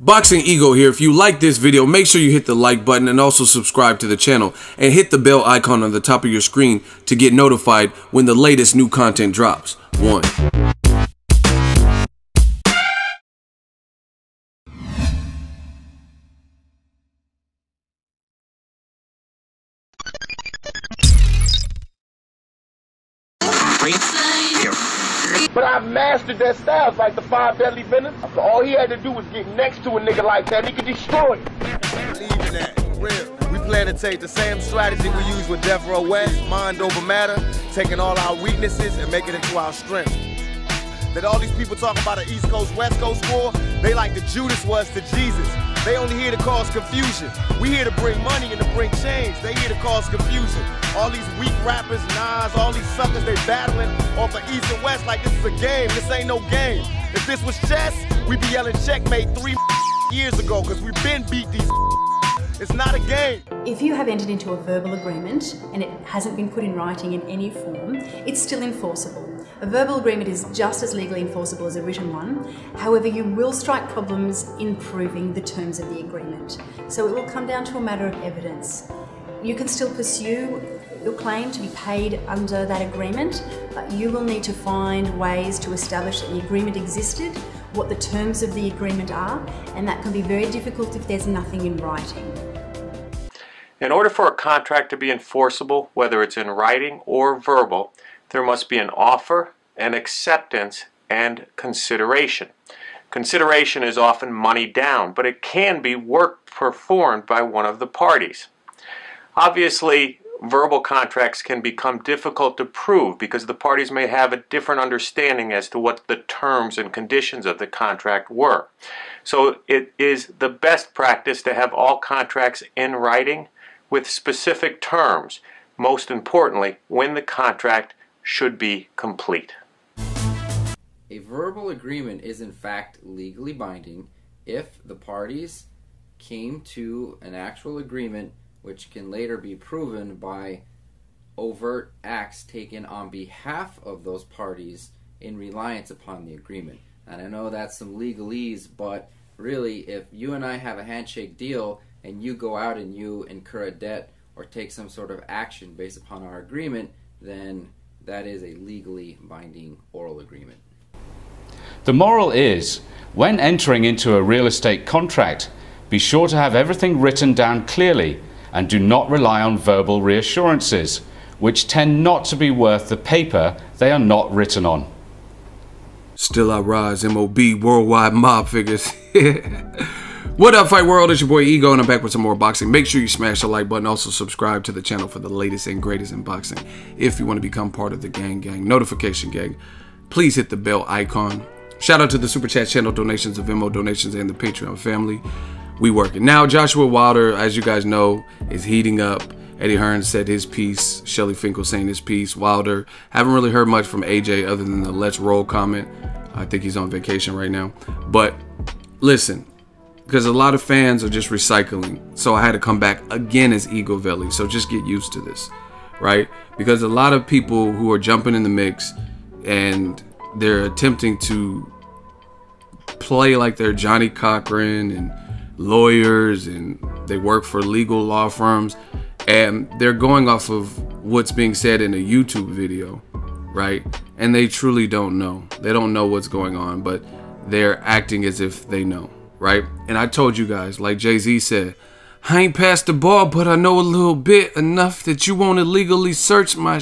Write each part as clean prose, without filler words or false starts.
Boxing Ego here. If you like this video, make sure you hit the like button and also subscribe to the channel and hit the bell icon on the top of your screen to get notified when the latest new content drops. 1. But I mastered that style. It's like the 5 deadly venoms. So all he had to do was get next to a nigga like that, and he could destroy him. Believe in that, for real. We plan to take the same strategy we use with Death Row West, mind over matter, taking all our weaknesses and making it to our strength. That all these people talk about an East Coast, West Coast war, they like the Judas was to Jesus. They only here to cause confusion. We here to bring money and to bring change. They here to cause confusion. All these weak rappers, Nas, all these suckers, they battling off of East and West like this is a game. This ain't no game. If this was chess, we'd be yelling checkmate 3 years ago because we've been beat these. It's not a game. If you have entered into a verbal agreement and it hasn't been put in writing in any form, it's still enforceable. A verbal agreement is just as legally enforceable as a written one. However, you will strike problems in proving the terms of the agreement. So it will come down to a matter of evidence. You can still pursue your claim to be paid under that agreement, but you will need to find ways to establish that the agreement existed, what the terms of the agreement are, and that can be very difficult if there's nothing in writing. In order for a contract to be enforceable, whether it's in writing or verbal, there must be an offer, an acceptance, and consideration. Consideration is often money down, but it can be work performed by one of the parties. Obviously, verbal contracts can become difficult to prove because the parties may have a different understanding as to what the terms and conditions of the contract were. So it is the best practice to have all contracts in writing with specific terms, most importantly, when the contract should be complete. A verbal agreement is in fact legally binding if the parties came to an actual agreement which can later be proven by overt acts taken on behalf of those parties in reliance upon the agreement. And I know that's some legalese, but really if you and I have a handshake deal and you go out and you incur a debt or take some sort of action based upon our agreement, then that is a legally binding oral agreement. The moral is, when entering into a real estate contract, be sure to have everything written down clearly and do not rely on verbal reassurances, which tend not to be worth the paper they are not written on. Still I rise, MOB, worldwide mob figures. What up, Fight World? It's your boy Ego, and I'm back with some more boxing. Make sure you smash the like button. Also subscribe to the channel for the latest and greatest in boxing. If you want to become part of the gang, notification gang, please hit the bell icon. Shout out to the Super Chat channel donations, the Venmo donations, and the Patreon family. We working. Now, Joshua Wilder, as you guys know, is heating up. Eddie Hearns said his piece. Shelly Finkel saying his piece. Wilder, haven't really heard much from AJ other than the let's roll comment. I think he's on vacation right now. But listen, because a lot of fans are just recycling. So I had to come back again as Egoveli. So just get used to this, right? Because a lot of people who are jumping in the mix and they're attempting to play like they're Johnny Cochran and lawyers and they work for legal law firms, and they're going off of what's being said in a YouTube video, right? And they truly don't know. They don't know what's going on, but they're acting as if they know, right? And I told you guys, like Jay-Z said, I ain't passed the ball, but I know a little bit, enough that you won't illegally search my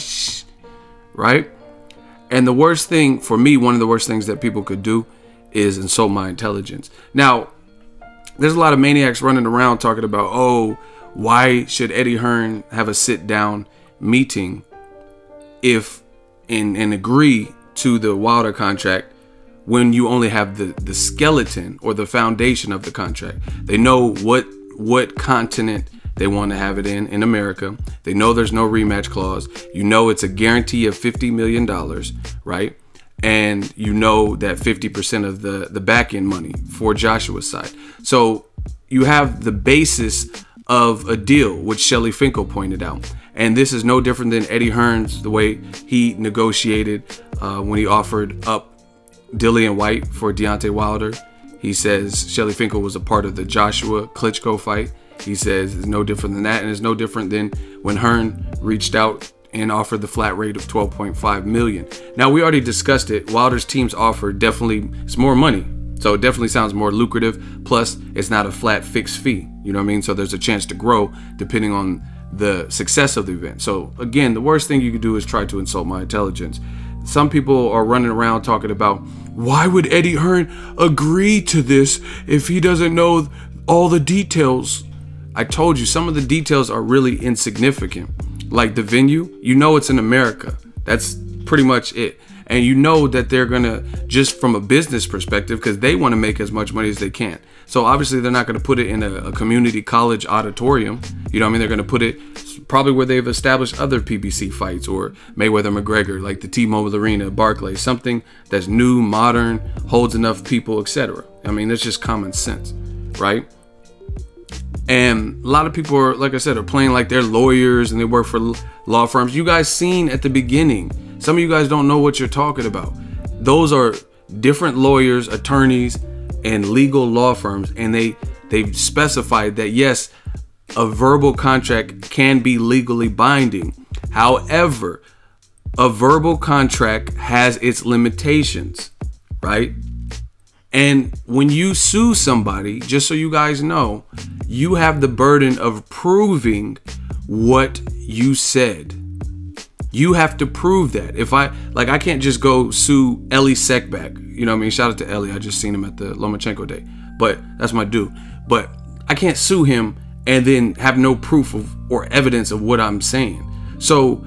right? And the worst thing for me, one of the worst things that people could do is insult my intelligence. Now, there's a lot of maniacs running around talking about, oh, why should Eddie Hearn have a sit-down meeting if and agree to the Wilder contract when you only have the skeleton or the foundation of the contract? They know what continent they want to have it in America. They know there's no rematch clause. You know it's a guarantee of $50 million, right? And you know that 50% of the back end money for Joshua's side. So you have the basis of a deal, which Shelly Finkel pointed out. And this is no different than Eddie Hearns, the way he negotiated when he offered up Dillian White for Deontay Wilder. He says Shelly Finkel was a part of the Joshua Klitschko fight. He says it's no different than that, and it's no different than when Hearn reached out and offered the flat rate of $12.5 million. Now, we already discussed it. Wilder's team's offer definitely, it's more money. So it definitely sounds more lucrative. Plus, it's not a flat fixed fee. You know what I mean? So there's a chance to grow depending on the success of the event. So again, the worst thing you could do is try to insult my intelligence. Some people are running around talking about, why would Eddie Hearn agree to this if he doesn't know all the details? I told you, some of the details are really insignificant. Like the venue, you know it's in America. That's pretty much it. And you know that they're gonna, just from a business perspective, because they want to make as much money as they can. So obviously they're not gonna put it in a community college auditorium. You know what I mean? They're gonna put it probably where they've established other PBC fights, or Mayweather McGregor, like the T-Mobile Arena, Barclays, something that's new, modern, holds enough people, etc. I mean, it's just common sense, right? And a lot of people are, like I said, are playing like they're lawyers and they work for law firms. You guys seen at the beginning, some of you guys don't know what you're talking about. Those are different lawyers, attorneys, and legal law firms. And they've specified that, yes, a verbal contract can be legally binding. However, a verbal contract has its limitations, right? And when you sue somebody, just so you guys know, you have the burden of proving what you said. You have to prove that. If I can't just go sue Ellie Sekback. You know what I mean? Shout out to Ellie. I just seen him at the Lomachenko Day. But that's my dude. But I can't sue him and then have no proof of or evidence of what I'm saying. So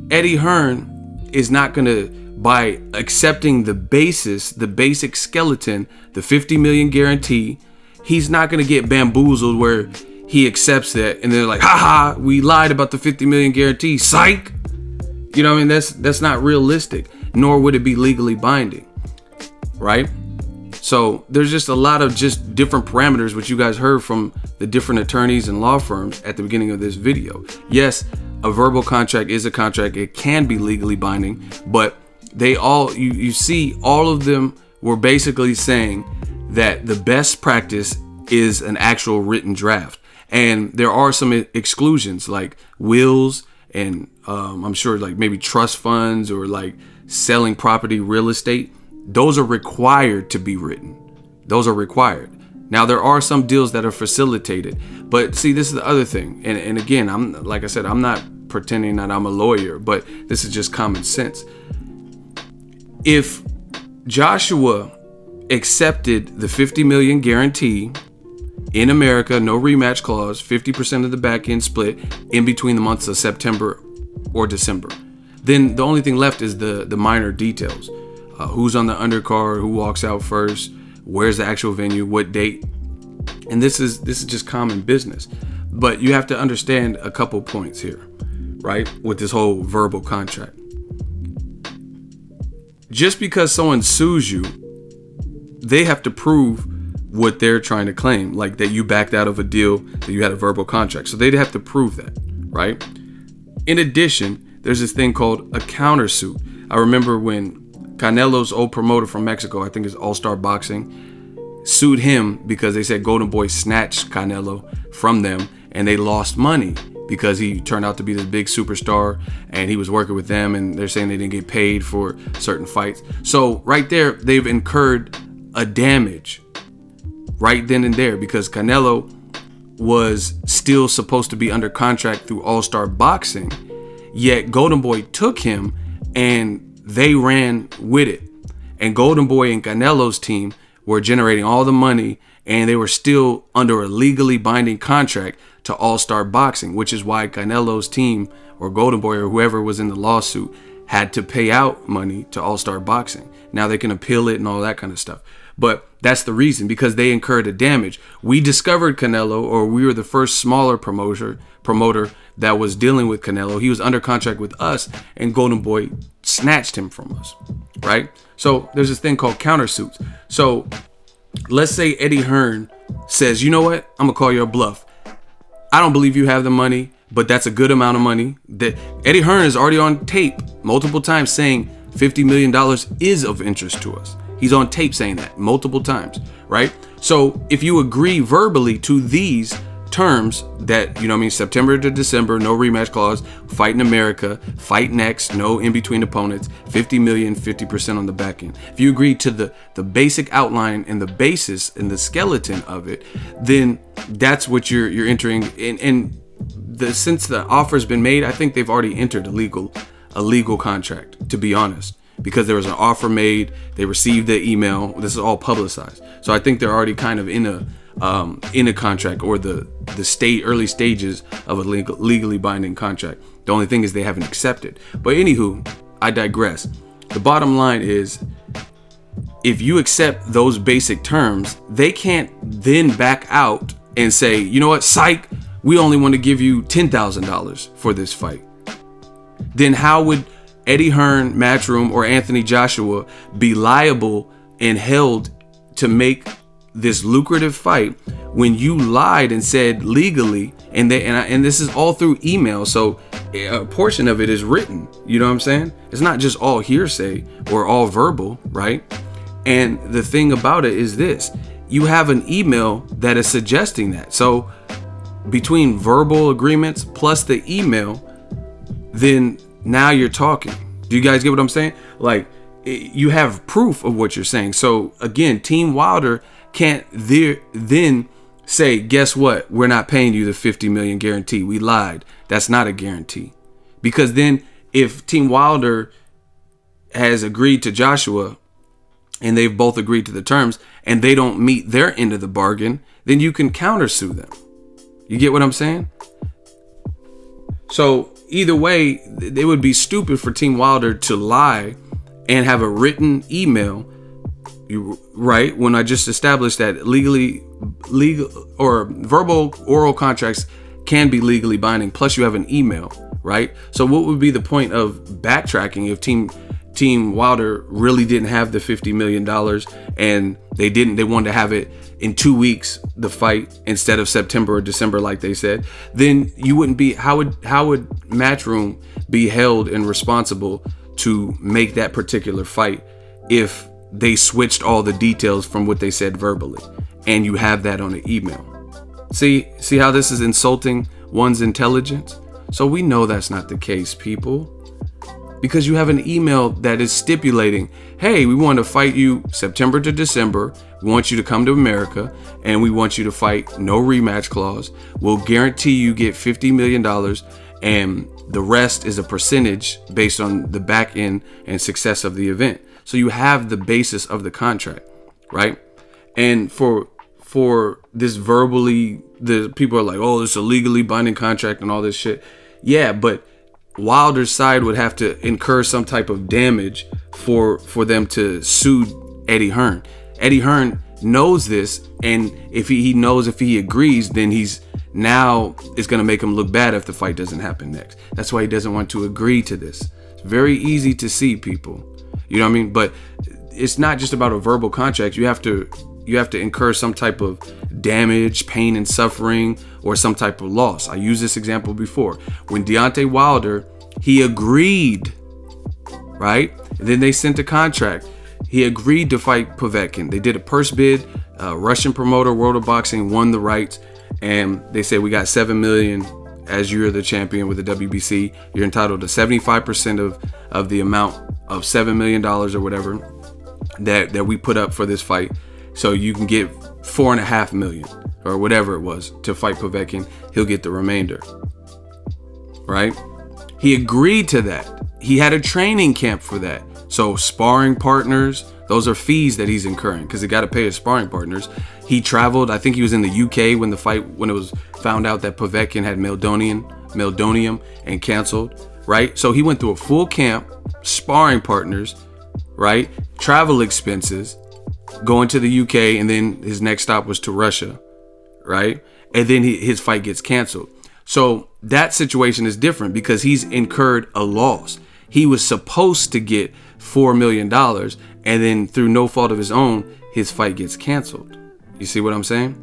Eddie Hearn is not going to, by accepting the basis, the basic skeleton, the 50 million guarantee, he's not going to get bamboozled where he accepts that and they're like, haha, we lied about the 50 million guarantee, psych. You know what I mean? That's not realistic, nor would it be legally binding, right? So there's just a lot of just different parameters, which you guys heard from the different attorneys and law firms at the beginning of this video. Yes, a verbal contract is a contract. It can be legally binding, but they all, you see, all of them were basically saying that the best practice is an actual written draft. And there are some exclusions like wills and I'm sure like maybe trust funds or like selling property, real estate. Those are required to be written. Those are required. Now, there are some deals that are facilitated, but see, this is the other thing. And again, like I said, I'm not pretending that I'm a lawyer, but this is just common sense. If Joshua accepted the 50 million guarantee in America, no rematch clause, 50% of the back end split in between the months of September or December, then the only thing left is the minor details. Who's on the undercard, who walks out first, where's the actual venue, what date. And this is just common business. But you have to understand a couple points here, right? With this whole verbal contract. Just because someone sues you, they have to prove what they're trying to claim, like that you backed out of a deal, that you had a verbal contract. So they'd have to prove that, right? In addition, there's this thing called a countersuit. I remember when Canelo's old promoter from Mexico, I think it's All Star Boxing, sued him because they said Golden Boy snatched Canelo from them and they lost money because he turned out to be this big superstar and he was working with them and they're saying they didn't get paid for certain fights. So right there, they've incurred a damage right then and there because Canelo was still supposed to be under contract through All Star Boxing, yet Golden Boy took him and they ran with it. And Golden Boy and Canelo's team were generating all the money and they were still under a legally binding contract to All Star Boxing, which is why Canelo's team or Golden Boy or whoever was in the lawsuit had to pay out money to All Star Boxing. Now they can appeal it and all that kind of stuff. But that's the reason, because they incurred a damage. We discovered Canelo, or we were the first smaller promoter that was dealing with Canelo. He was under contract with us and Golden Boy snatched him from us, right? So there's this thing called countersuits. So let's say Eddie Hearn says, you know what? I'm gonna call your bluff. I don't believe you have the money, but that's a good amount of money. That Eddie Hearn is already on tape multiple times saying $50 million is of interest to us. He's on tape saying that multiple times, right? So if you agree verbally to these terms that, you know what I mean, September to December, no rematch clause, fight in America, fight next, no in-between opponents, 50 million, 50% on the back end. If you agree to the basic outline and the basis and the skeleton of it, then that's what you're entering. And since the offer's been made, I think they've already entered a legal contract, to be honest, because there was an offer made, they received the email, this is all publicized. So I think they're already kind of in a contract, or the early stages of a legally binding contract. The only thing is they haven't accepted. But anywho, I digress. The bottom line is, if you accept those basic terms, they can't then back out and say, you know what, psych, we only want to give you $10,000 for this fight. Then how would Eddie Hearn, Matchroom, or Anthony Joshua be liable and held to make this lucrative fight when you lied and said legally, and this is all through email, so a portion of it is written, you know what I'm saying? It's not just all hearsay or all verbal, right? And the thing about it is this: you have an email that is suggesting that. So between verbal agreements plus the email, then now you're talking. Do you guys get what I'm saying? Like, you have proof of what you're saying. So again, Team Wilder can't then say, guess what? We're not paying you the 50 million guarantee. We lied. That's not a guarantee. Because then if Team Wilder has agreed to Joshua and they've both agreed to the terms and they don't meet their end of the bargain, then you can countersue them. You get what I'm saying? So either way, it would be stupid for Team Wilder to lie and have a written email, right? When I just established that legal or verbal oral contracts can be legally binding, plus you have an email, right? So what would be the point of backtracking if Team Wilder really didn't have the $50 million and they wanted to have it in 2 weeks, the fight, instead of September or December like they said? Then you wouldn't be, how would Matchroom be held and responsible to make that particular fight if they switched all the details from what they said verbally, and you have that on an email? See how this is insulting one's intelligence? So we know that's not the case, people, because you have an email that is stipulating, hey, we want to fight you September to December. We want you to come to America, and we want you to fight no rematch clause. We'll guarantee you get $50 million, and the rest is a percentage based on the back end and success of the event. So you have the basis of the contract, right? And for this verbally, the people are like, oh, it's a legally binding contract and all this shit. Yeah, but Wilder's side would have to incur some type of damage for them to sue Eddie Hearn. Eddie Hearn knows this, and if he knows, if he agrees, then it's going to make him look bad if the fight doesn't happen next. That's why he doesn't want to agree to this. It's very easy to see, people. You know what I mean? But it's not just about a verbal contract. You have to incur some type of damage, pain and suffering, or some type of loss. I used this example before. When Deontay Wilder, he agreed, right? And then they sent a contract. He agreed to fight Povetkin. They did a purse bid. Russian promoter, World of Boxing, won the rights. And they said, we got $7 million as you're the champion with the WBC. You're entitled to 75% of the amount of $7 million or whatever that we put up for this fight. So you can get $4.5 million or whatever it was to fight Povetkin. He'll get the remainder, right? He agreed to that. He had a training camp for that. So sparring partners, those are fees that he's incurring because he got to pay his sparring partners. He traveled. I think he was in the UK when it was found out that Povetkin had meldonium and canceled, right? So he went through a full camp, sparring partners, right? Travel expenses, going to the UK, and then his next stop was to Russia, right? And then his fight gets canceled. So that situation is different because he's incurred a loss. He was supposed to get $4 million, and then through no fault of his own, his fight gets canceled. You see what I'm saying?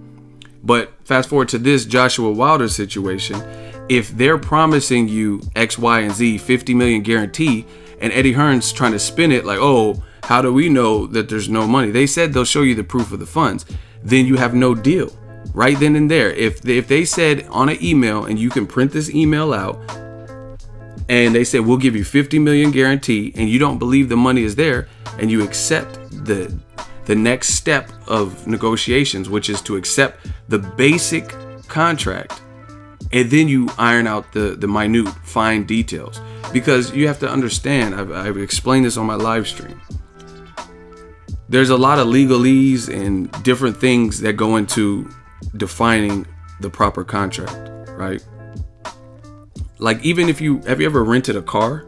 But fast forward to this Joshua Wilder situation. If they're promising you X, Y, and Z, 50 million guarantee, and Eddie Hearn's trying to spin it like, oh, How do we know that there's no money? They said they'll show you the proof of the funds. Then you have no deal right then and there. If they said on an email, and you can print this email out, and they said we'll give you 50 million guarantee, and you don't believe the money is there, and you accept the next step of negotiations, which is to accept the basic contract, and then you iron out the minute fine details. Because you have to understand, I've explained this on my live stream, there's a lot of legalese and different things that go into defining the proper contract, right? Like, even if have you ever rented a car?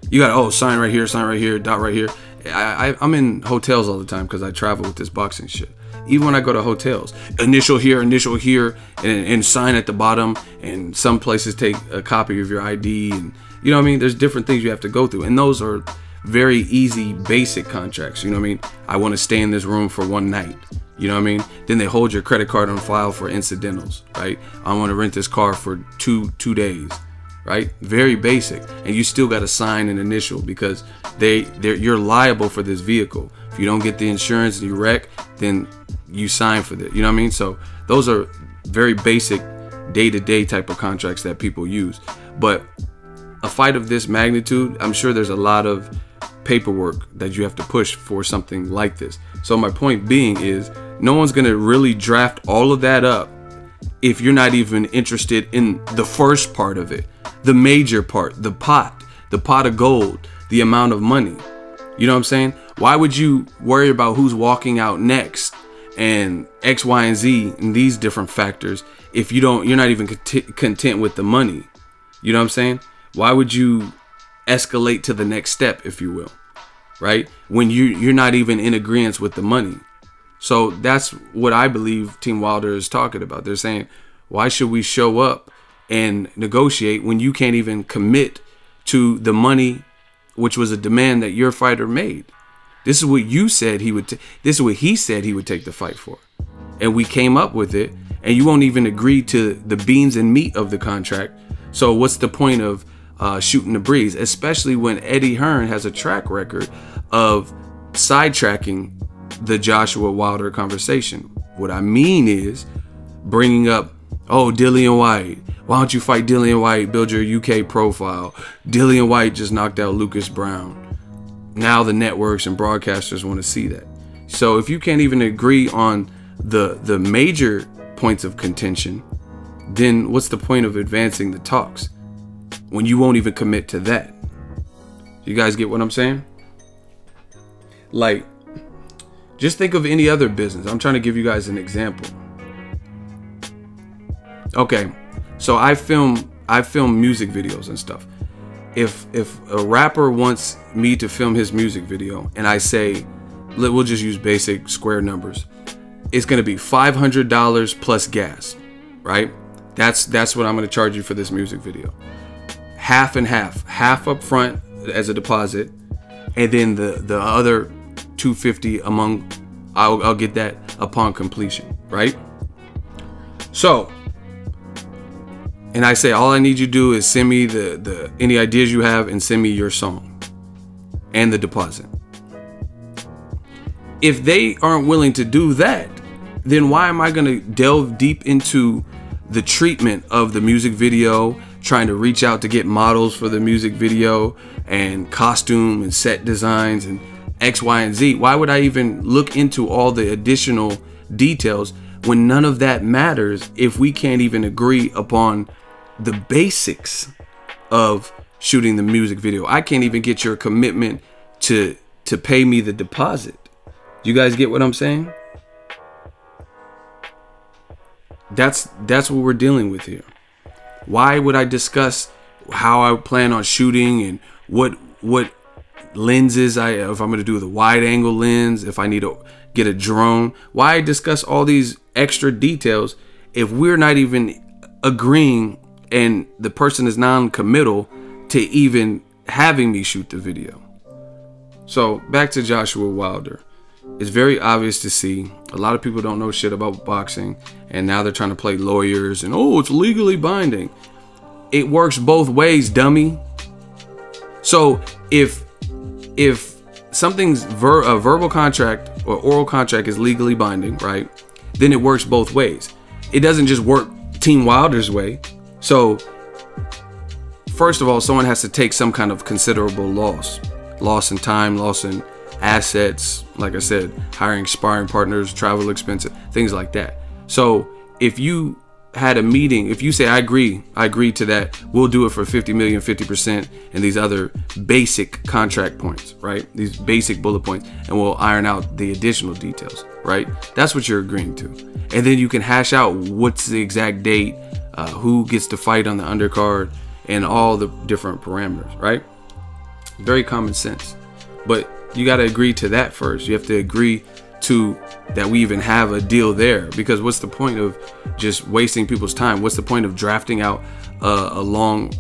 You got, sign right here, dot right here. I'm in hotels all the time because I travel with this boxing shit. Even when I go to hotels, initial here, and sign at the bottom. And some places take a copy of your ID, and you know what I mean? There's different things you have to go through, and those are very easy, basic contracts. You know what I mean? I want to stay in this room for one night. You know what I mean? Then they hold your credit card on file for incidentals, right? I want to rent this car for two days, right? Very basic. And you still got to sign an initial, because you're liable for this vehicle. If you don't get the insurance and you wreck, then you sign for that. You know what I mean? So those are very basic day-to-day type of contracts that people use. But a fight of this magnitude, I'm sure there's a lot of paperwork that you have to push for something like this. So my point being is, no one's going to really draft all of that up if you're not even interested in the first part of it, the major part, the pot of gold, the amount of money. You know what I'm saying? Why would you worry about who's walking out next and X, Y, and Z and these different factors if you're not even content with the money? You know what I'm saying? Why would you escalate to the next step, if you will, right? When you're not even in agreement with the money. So that's what I believe Team Wilder is talking about. They're saying, why should we show up and negotiate when you can't even commit to the money, which was a demand that your fighter made? This is what you said he would. This is what he said he would take the fight for, and we came up with it. And you won't even agree to the beans and meat of the contract. So what's the point of shooting the breeze? Especially when Eddie Hearn has a track record of sidetracking the Joshua Wilder conversation. What I mean is bringing up, Dillian White. Why don't you fight Dillian White? Build your UK profile. Dillian White just knocked out Lucas Brown. Now the networks and broadcasters want to see that. So if you can't even agree on the major points of contention, then what's the point of advancing the talks when you won't even commit to that? You guys get what I'm saying? Like, just think of any other business. I'm trying to give you guys an example. Okay, so I film music videos and stuff. If a rapper wants me to film his music video, and I say, we'll just use basic square numbers, it's going to be $500 plus gas, right? That's what I'm going to charge you for this music video. Half and half up front as a deposit, and then the other $250 I'll get that upon completion, right? So, and I say, all I need you to do is send me any ideas you have, and send me your song and the deposit. If they aren't willing to do that, then why am I going to delve deep into the treatment of the music video, trying to reach out to get models for the music video, and costume and set designs and X, Y, and Z? Why would I even look into all the additional details when none of that matters if we can't even agree upon the basics of shooting the music video? I can't even get your commitment to pay me the deposit. You guys get what I'm saying? That's what we're dealing with here. Why would I discuss how I plan on shooting and what lenses if I'm going to do the wide angle lens, if I need to get a drone? Why discuss all these extra details if we're not even agreeing and the person is non-committal to even having me shoot the video? So back to Joshua Wilder. It's very obvious to see a lot of people don't know shit about boxing, and now they're trying to play lawyers and it's legally binding. It works both ways, dummy. So if something's a verbal contract or oral contract is legally binding, right? Then it works both ways. It doesn't just work Team Wilder's way. So first of all, someone has to take some kind of considerable loss in time, loss in assets, like I said, hiring sparring partners, travel expenses, things like that. So if you had a meeting, if you say, I agree to that, we'll do it for 50 million, 50%, and these other basic contract points, right? These basic bullet points, and we'll iron out the additional details, right? That's what you're agreeing to. And then you can hash out what's the exact date, who gets to fight on the undercard, and all the different parameters, right? Very common sense. But you got to agree to that first. You have to agree to that we even have a deal there, because what's the point of just wasting people's time? What's the point of drafting out a long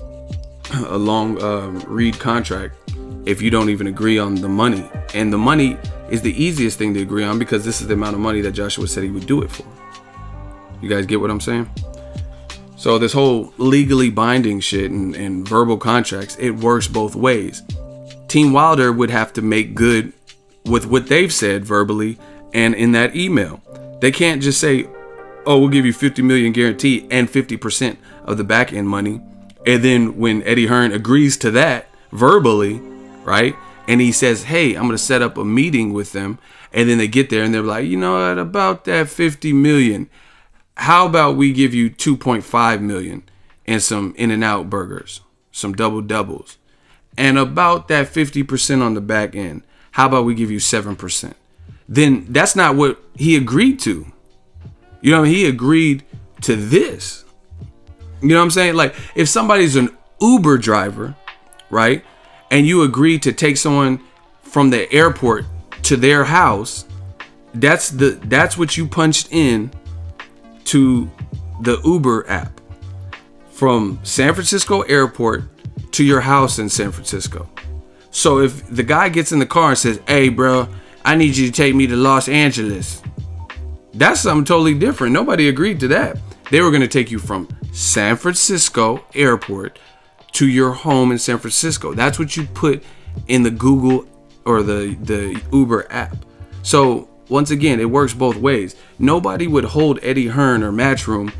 read contract if you don't even agree on the money? And the money is the easiest thing to agree on, because this is the amount of money that Joshua said he would do it for. You guys get what I'm saying? So this whole legally binding shit and verbal contracts, it works both ways. Team Wilder would have to make good with what they've said verbally and in that email. They can't just say, oh, we'll give you 50 million guarantee and 50% of the back end money. And then when Eddie Hearn agrees to that verbally, right? And he says, hey, I'm going to set up a meeting with them. And then they get there and they're like, you know what, about that 50 million, how about we give you 2.5 million and some In-N-Out burgers, some double doubles. And about that 50% on the back end, how about we give you 7%? Then that's not what he agreed to. You know what I mean? He agreed to this. You know what I'm saying? Like, if somebody's an Uber driver, right? And you agree to take someone from the airport to their house, that's what you punched in to the Uber app. From San Francisco airport to your house in San Francisco. So if the guy gets in the car and says, hey bro, I need you to take me to Los Angeles, that's something totally different. Nobody agreed to that. They were going to take you from San Francisco airport to your home in San Francisco. That's what you put in the Google or the Uber app. So once again, it works both ways. Nobody would hold Eddie Hearn or Matchroom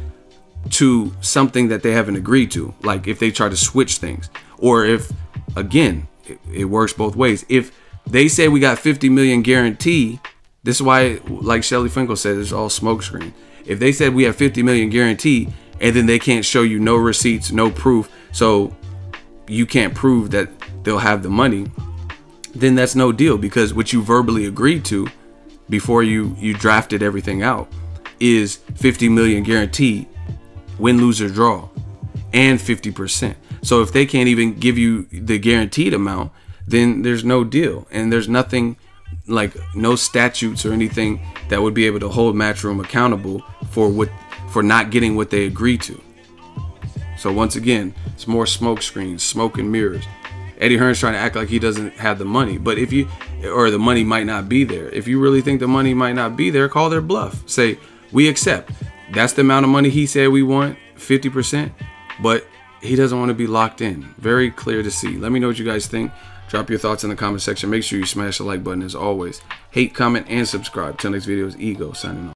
to something that they haven't agreed to, like if they try to switch things, or if, again, it works both ways. If they say we got 50 million guarantee, this is why, like Shelly Finkel said, it's all smokescreen. If they said we have 50 million guarantee and then they can't show you no receipts, no proof, so you can't prove that they'll have the money, then that's no deal, because what you verbally agreed to before you drafted everything out is 50 million guarantee, win, lose, or draw, and 50%. So if they can't even give you the guaranteed amount, then there's no deal. And there's nothing, like no statutes or anything that would be able to hold Matchroom accountable for not getting what they agreed to. So once again, it's more smoke screens, smoke and mirrors. Eddie Hearn's trying to act like he doesn't have the money, but or the money might not be there. If you really think the money might not be there, call their bluff. Say, we accept. That's the amount of money he said we want, 50%, but he doesn't want to be locked in. Very clear to see. Let me know what you guys think. Drop your thoughts in the comment section. Make sure you smash the like button as always. Hate, comment, and subscribe. Till next video is Ego signing off.